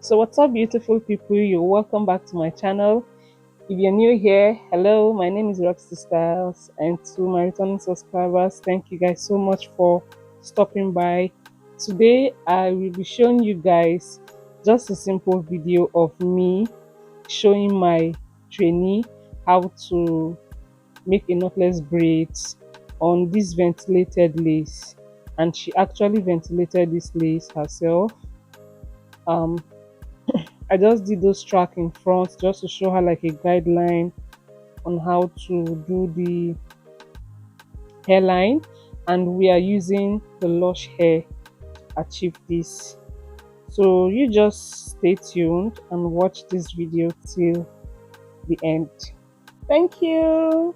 So what's up, beautiful people? You're welcome back to my channel. If you're new here, hello, my name is Rox-T Styles, and to my returning subscribers, thank you guys so much for stopping by. Today I will be showing you guys just a simple video of me showing my trainee how to make a knotless braids on this ventilated lace, and she actually ventilated this lace herself. um I just did those track in front just to show her like a guideline on how to do the hairline, and we are using the Lush hair to achieve this. So you just stay tuned and watch this video till the end. Thank you.